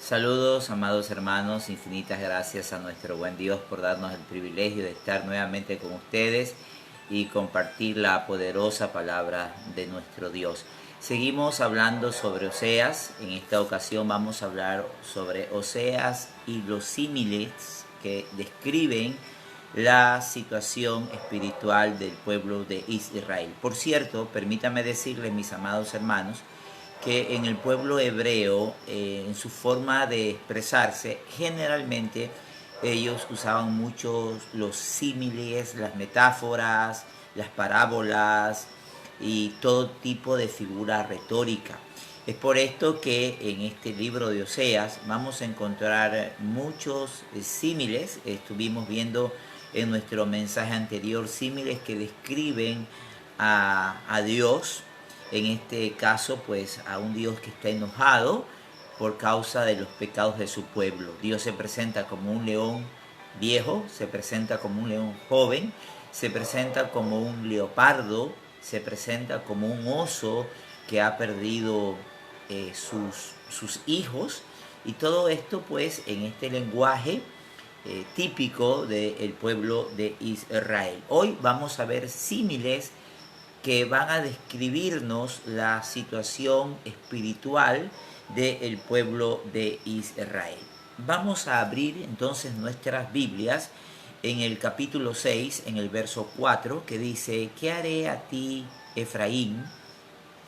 Saludos, amados hermanos, infinitas gracias a nuestro buen Dios por darnos el privilegio de estar nuevamente con ustedes y compartir la poderosa palabra de nuestro Dios. Seguimos hablando sobre Oseas. En esta ocasión vamos a hablar sobre Oseas y los símiles que describen la situación espiritual del pueblo de Israel. Por cierto, permítame decirles, mis amados hermanos, que en el pueblo hebreo, en su forma de expresarse, generalmente ellos usaban mucho los símiles, las metáforas, las parábolas y todo tipo de figura retórica. Es por esto que en este libro de Oseas vamos a encontrar muchos símiles. Estuvimos viendo en nuestro mensaje anterior símiles que describen a Dios, en este caso pues a un Dios que está enojado por causa de los pecados de su pueblo. Dios se presenta como un león viejo, se presenta como un león joven, se presenta como un leopardo, se presenta como un oso que ha perdido sus hijos, y todo esto pues en este lenguaje típico del pueblo de Israel. Hoy vamos a ver símiles que van a describirnos la situación espiritual del pueblo de Israel. Vamos a abrir entonces nuestras Biblias en el capítulo 6, en el verso 4, que dice: ¿Qué haré a ti, Efraín?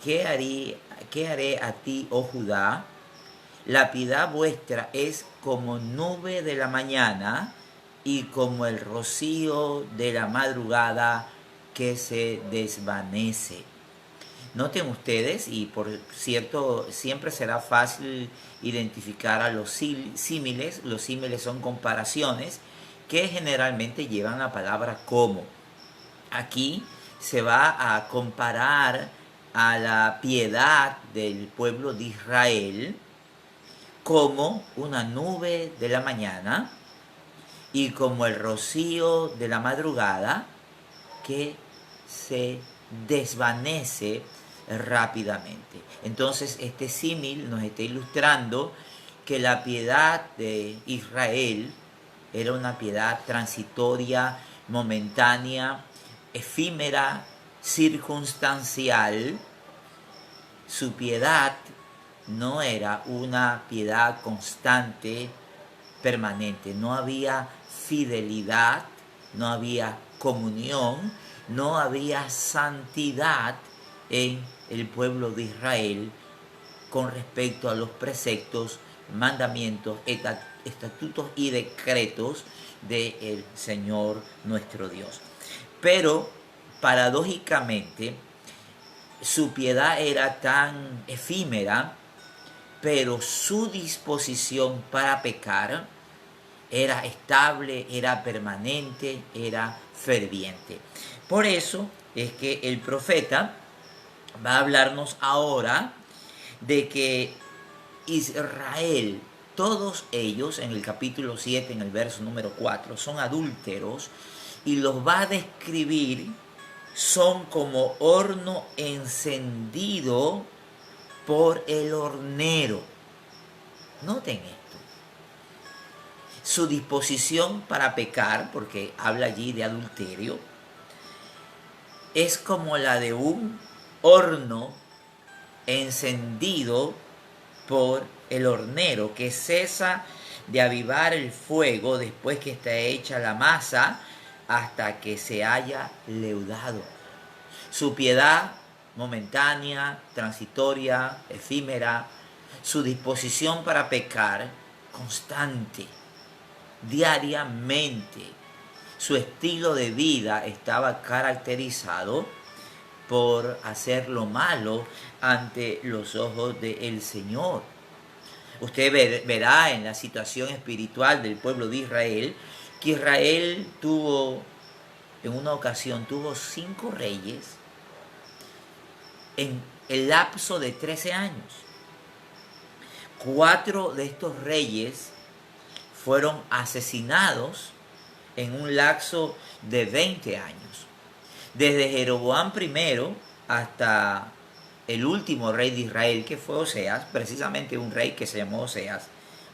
¿Qué haré a ti, oh Judá? La piedad vuestra es como nube de la mañana y como el rocío de la madrugada que se desvanece. Noten ustedes, y por cierto, siempre será fácil identificar a los símiles. Los símiles son comparaciones que generalmente llevan la palabra como. Aquí se va a comparar a la piedad del pueblo de Israel como una nube de la mañana y como el rocío de la madrugada que se desvanece rápidamente. Entonces este símil nos está ilustrando que la piedad de Israel era una piedad transitoria, momentánea, efímera, circunstancial. Su piedad no era una piedad constante, permanente. No había fidelidad, no había comunión, no había santidad en el pueblo de Israel con respecto a los preceptos, mandamientos, estatutos y decretos del Señor nuestro Dios. Pero paradójicamente su piedad era tan efímera, pero su disposición para pecar era estable, era permanente, era ferviente. Por eso es que el profeta va a hablarnos ahora de que Israel, todos ellos, en el capítulo 7, en el verso número 4, son adúlteros, y los va a describir, son como horno encendido por el hornero. Noten esto. Su disposición para pecar, porque habla allí de adulterio, es como la de un horno encendido por el hornero, que cesa de avivar el fuego después que está hecha la masa hasta que se haya leudado. Su piedad momentánea, transitoria, efímera, su disposición para pecar constante, diariamente. Su estilo de vida estaba caracterizado por hacer lo malo ante los ojos del Señor. Usted verá en la situación espiritual del pueblo de Israel que Israel en una ocasión tuvo 5 reyes en el lapso de 13 años. 4 de estos reyes fueron asesinados en un lapso de 20 años. Desde Jeroboam I hasta el último rey de Israel, que fue Oseas, precisamente un rey que se llamó Oseas,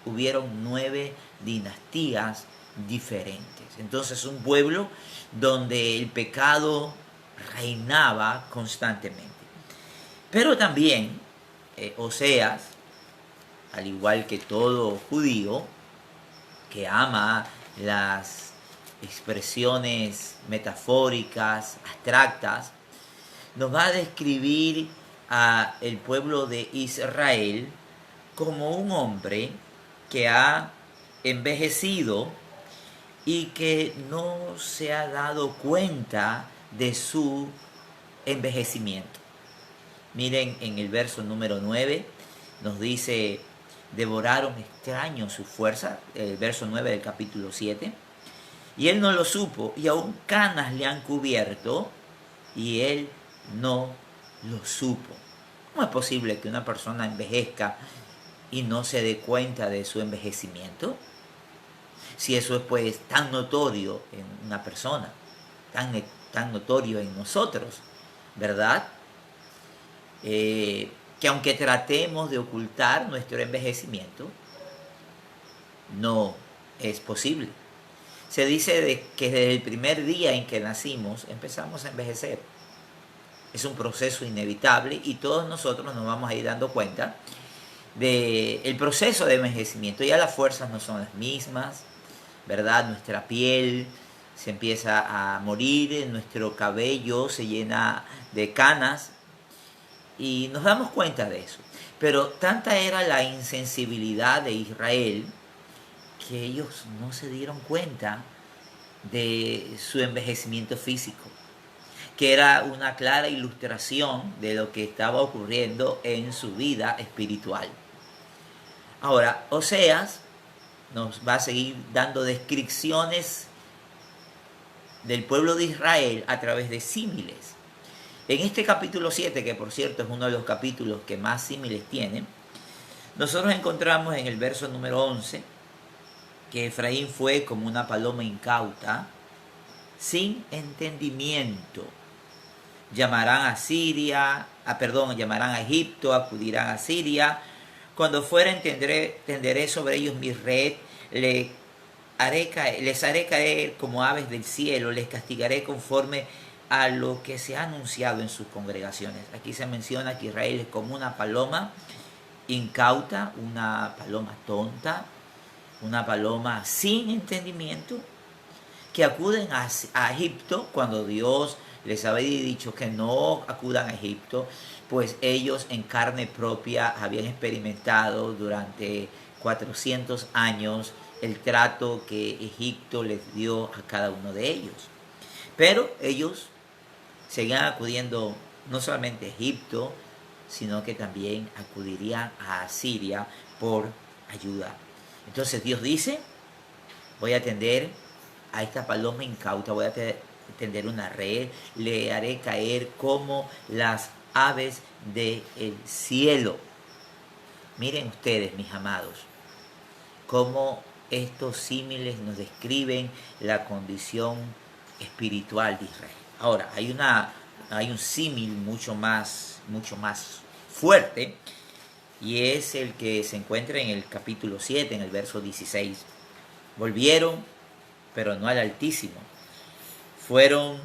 hubieron 9 dinastías diferentes. Entonces un pueblo donde el pecado reinaba constantemente. Pero también Oseas, al igual que todo judío que ama las expresiones metafóricas, abstractas, nos va a describir a el pueblo de Israel como un hombre que ha envejecido y que no se ha dado cuenta de su envejecimiento. Miren, en el verso número 9 nos dice: devoraron extraños su fuerza, el verso 9 del capítulo 7, y él no lo supo, y aún canas le han cubierto, y él no lo supo. ¿Cómo es posible que una persona envejezca y no se dé cuenta de su envejecimiento? Si eso es pues tan notorio en una persona, tan notorio en nosotros, ¿verdad? Que aunque tratemos de ocultar nuestro envejecimiento, no es posible. Se dice que desde el primer día en que nacimos empezamos a envejecer. Es un proceso inevitable y todos nosotros nos vamos a ir dando cuenta del proceso de envejecimiento. Ya las fuerzas no son las mismas, ¿verdad? Nuestra piel se empieza a morir, nuestro cabello se llena de canas y nos damos cuenta de eso. Pero tanta era la insensibilidad de Israel que ellos no se dieron cuenta de su envejecimiento físico, que era una clara ilustración de lo que estaba ocurriendo en su vida espiritual. Ahora, Oseas nos va a seguir dando descripciones del pueblo de Israel a través de símiles. En este capítulo 7, que por cierto es uno de los capítulos que más símiles tiene, nosotros encontramos en el verso número 11 que Efraín fue como una paloma incauta, sin entendimiento. Llamarán a Egipto, acudirán a Siria. Cuando fueren tenderé sobre ellos mi red, les haré caer como aves del cielo, les castigaré conforme a lo que se ha anunciado en sus congregaciones. Aquí se menciona que Israel es como una paloma incauta, una paloma tonta, una paloma sin entendimiento, que acuden a Egipto cuando Dios les había dicho que no acudan a Egipto, pues ellos en carne propia habían experimentado durante 400 años el trato que Egipto les dio a cada uno de ellos. Pero ellos seguían acudiendo no solamente a Egipto, sino que también acudirían a Asiria por ayuda. Entonces Dios dice: voy a tender a esta paloma incauta, voy a tender una red, le haré caer como las aves del cielo. Miren ustedes, mis amados, cómo estos símiles nos describen la condición espiritual de Israel. Ahora, hay un símil mucho más fuerte, y es el que se encuentra en el capítulo 7, en el verso 16. Volvieron, pero no al Altísimo. Fueron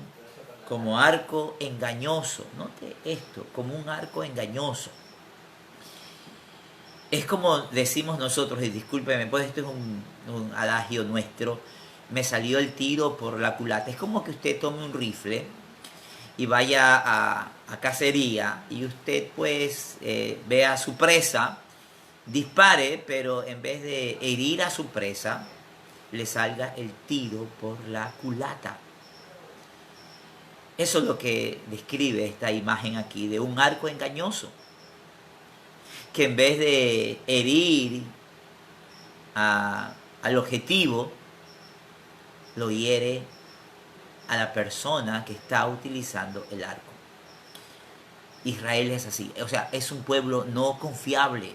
como arco engañoso. Note esto, como un arco engañoso. Es como decimos nosotros, y discúlpeme, pues esto es un adagio nuestro: me salió el tiro por la culata. Es como que usted tome un rifle y vaya a cacería, y usted pues ve a su presa, dispare, pero en vez de herir a su presa, le salga el tiro por la culata. Eso es lo que describe esta imagen aquí de un arco engañoso, que en vez de herir al objetivo, lo hiere a la persona que está utilizando el arco. Israel es así, o sea, es un pueblo no confiable,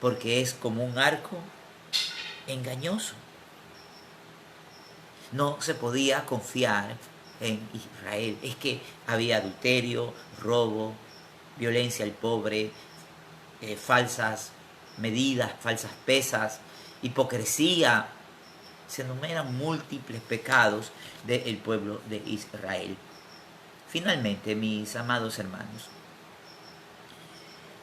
porque es como un arco engañoso. No se podía confiar en Israel. Es que había adulterio, robo, violencia al pobre, falsas medidas, falsas pesas, hipocresía. Se enumeran múltiples pecados del pueblo de Israel. Finalmente, mis amados hermanos,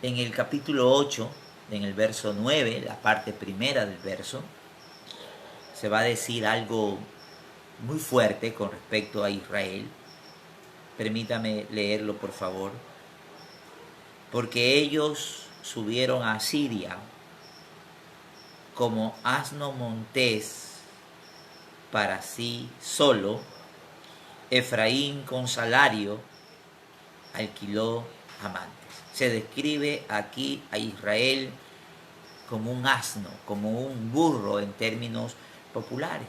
en el capítulo 8, en el verso 9, la parte primera del verso, se va a decir algo muy fuerte con respecto a Israel. Permítame leerlo, por favor. Porque ellos subieron a Siria como asno montés para sí solo. Efraín con salario alquiló amantes. Se describe aquí a Israel como un asno, como un burro en términos populares.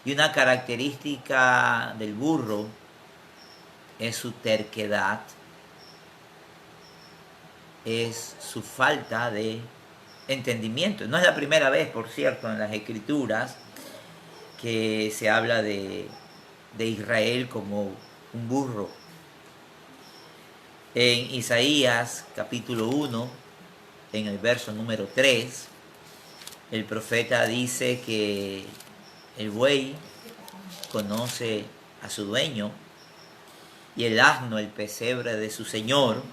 Y una característica del burro es su terquedad, es su falta de entendimiento. No es la primera vez, por cierto, en las Escrituras que se habla de Israel como un burro. En Isaías capítulo 1, en el verso número 3, el profeta dice que el buey conoce a su dueño y el asno el pesebre de su señor,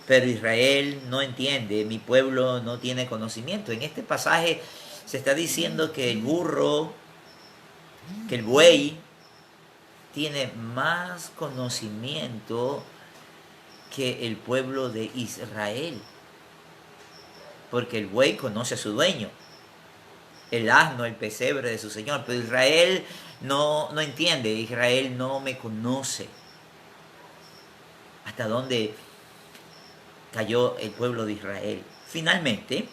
pero Israel no entiende, mi pueblo no tiene conocimiento. En este pasaje se está diciendo que el burro, que el buey, tiene más conocimiento que el pueblo de Israel, porque el buey conoce a su dueño, el asno el pesebre de su señor, pero Israel no entiende, Israel no me conoce. ¿Hasta dónde cayó el pueblo de Israel? Finalmente,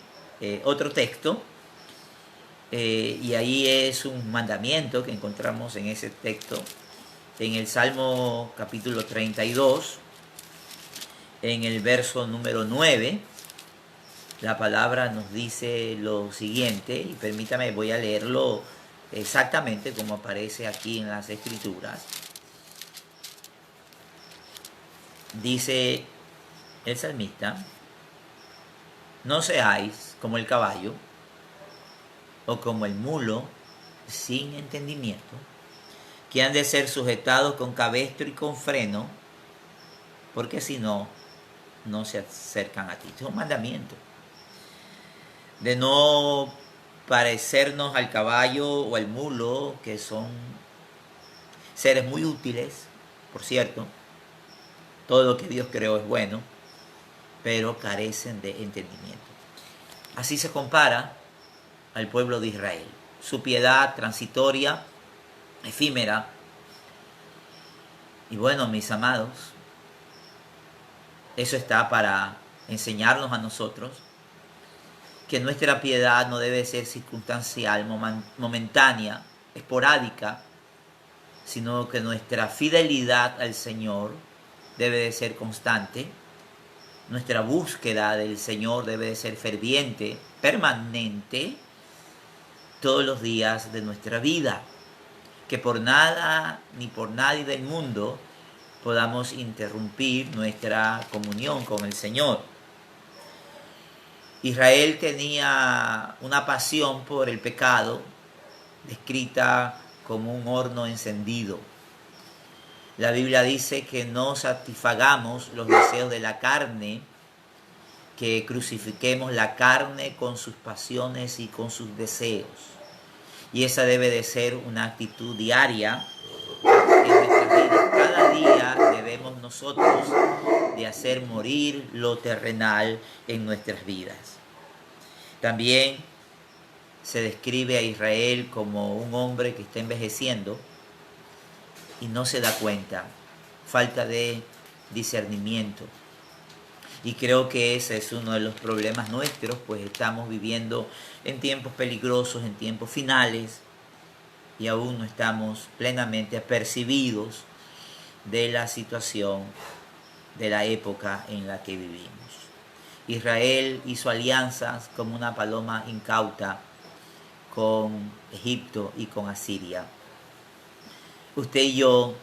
otro texto, y ahí es un mandamiento que encontramos en ese texto, en el Salmo capítulo 32, en el verso número 9, la palabra nos dice lo siguiente, y permítame, voy a leerlo exactamente como aparece aquí en las Escrituras. Dice el salmista: no seáis como el caballo o como el mulo sin entendimiento, que han de ser sujetados con cabestro y con freno, porque si no, no se acercan a ti. Esto es un mandamiento de no parecernos al caballo o al mulo, que son seres muy útiles, por cierto. Todo lo que Dios creó es bueno, pero carecen de entendimiento. Así se compara al pueblo de Israel. Su piedad transitoria, efímera. Y bueno, mis amados, eso está para enseñarnos a nosotros que nuestra piedad no debe ser circunstancial, momentánea, esporádica, sino que nuestra fidelidad al Señor debe de ser constante. Nuestra búsqueda del Señor debe de ser ferviente, permanente, todos los días de nuestra vida. Que por nada ni por nadie del mundo podamos interrumpir nuestra comunión con el Señor. Israel tenía una pasión por el pecado, descrita como un horno encendido. La Biblia dice que no satisfagamos los deseos de la carne, que crucifiquemos la carne con sus pasiones y con sus deseos. Y esa debe de ser una actitud diaria en nuestras vidas. Cada día debemos nosotros de hacer morir lo terrenal en nuestras vidas. También se describe a Israel como un hombre que está envejeciendo y no se da cuenta, falta de discernimiento. Y creo que ese es uno de los problemas nuestros, pues estamos viviendo en tiempos peligrosos, en tiempos finales, y aún no estamos plenamente apercibidos de la situación, de la época en la que vivimos. Israel hizo alianzas como una paloma incauta con Egipto y con Asiria. Usted y yo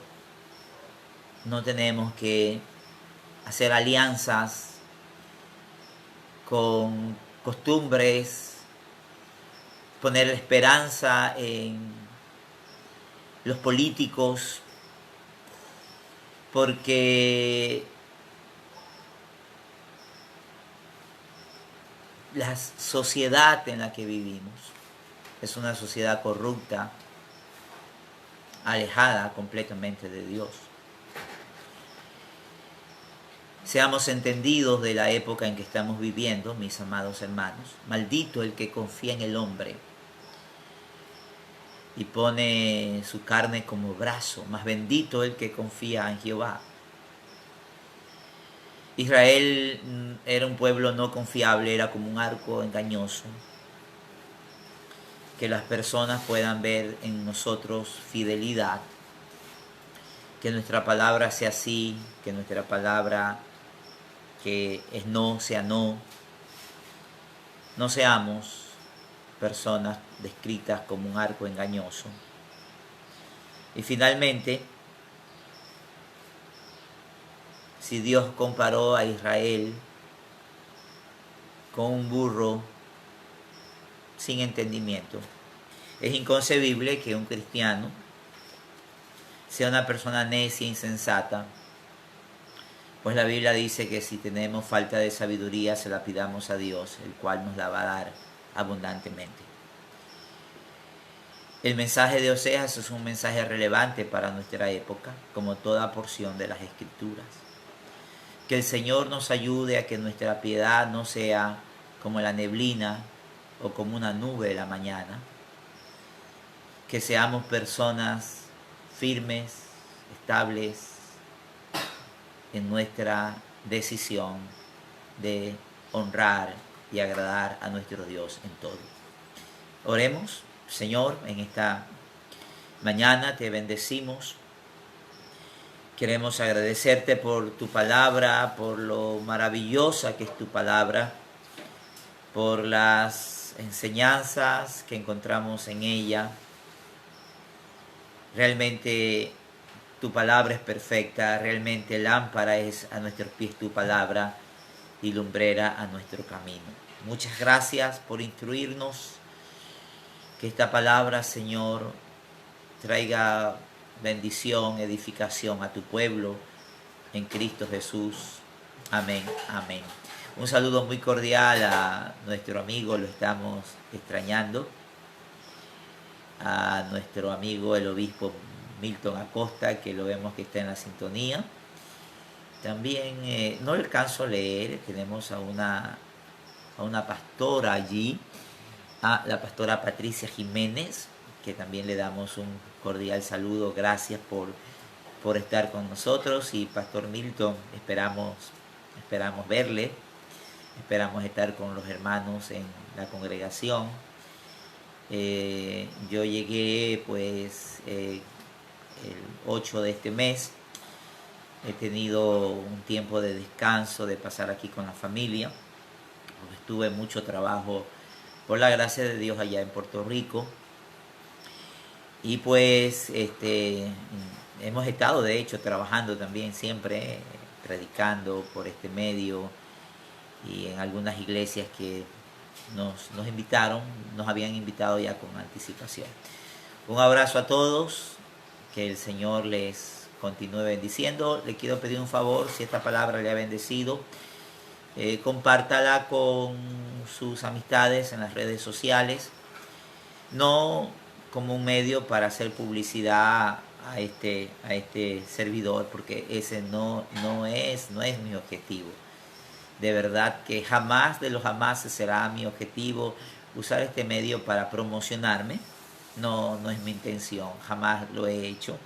no tenemos que hacer alianzas con costumbres, poner la esperanza en los políticos, porque la sociedad en la que vivimos es una sociedad corrupta, alejada completamente de Dios. Seamos entendidos de la época en que estamos viviendo, mis amados hermanos. Maldito el que confía en el hombre y pone su carne como brazo, más bendito el que confía en Jehová. Israel era un pueblo no confiable, era como un arco engañoso. Que las personas puedan ver en nosotros fidelidad, que nuestra palabra sea sí, que nuestra palabra que es no sea no. No seamos personas descritas como un arco engañoso. Y finalmente, si Dios comparó a Israel con un burro sin entendimiento, es inconcebible que un cristiano sea una persona necia, insensata, pues la Biblia dice que si tenemos falta de sabiduría se la pidamos a Dios, el cual nos la va a dar abundantemente. El mensaje de Oseas es un mensaje relevante para nuestra época, como toda porción de las Escrituras. Que el Señor nos ayude a que nuestra piedad no sea como la neblina o como una nube de la mañana. Que seamos personas firmes, estables en nuestra decisión de honrar y agradar a nuestro Dios en todo. Oremos. Señor, en esta mañana te bendecimos. Queremos agradecerte por tu palabra, por lo maravillosa que es tu palabra, por las enseñanzas que encontramos en ella. Realmente tu palabra es perfecta, realmente lámpara es a nuestros pies tu palabra y lumbrera a nuestro camino. Muchas gracias por instruirnos. Que esta palabra, Señor, traiga bendición, edificación a tu pueblo en Cristo Jesús. Amén, amén. Un saludo muy cordial a nuestro amigo, lo estamos extrañando, a nuestro amigo el obispo Milton Acosta, que lo vemos que está en la sintonía. También no alcanzo a leer, tenemos a una pastora allí, a la pastora Patricia Jiménez, que también le damos un cordial saludo. Gracias por estar con nosotros. Y Pastor Milton, esperamos verle, esperamos estar con los hermanos en la congregación. Yo llegué pues el 8 de este mes. He tenido un tiempo de descanso, de pasar aquí con la familia, porque tuve mucho trabajo por la gracia de Dios allá en Puerto Rico. Y pues hemos estado de hecho trabajando también siempre, predicando por este medio y en algunas iglesias que nos invitaron, nos habían invitado ya con anticipación. Un abrazo a todos, que el Señor les continúe bendiciendo. Le quiero pedir un favor, si esta palabra le ha bendecido, compártala con sus amistades en las redes sociales, no como un medio para hacer publicidad a este servidor, porque ese no es mi objetivo. De verdad que jamás de los jamases será mi objetivo usar este medio para promocionarme. No es mi intención, jamás lo he hecho.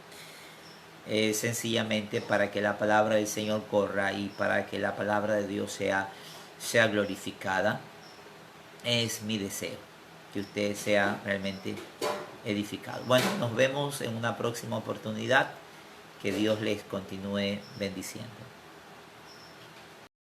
Sencillamente para que la palabra del Señor corra y para que la palabra de Dios sea glorificada. Es mi deseo que usted sea realmente edificado. Bueno, nos vemos en una próxima oportunidad. Que Dios les continúe bendiciendo.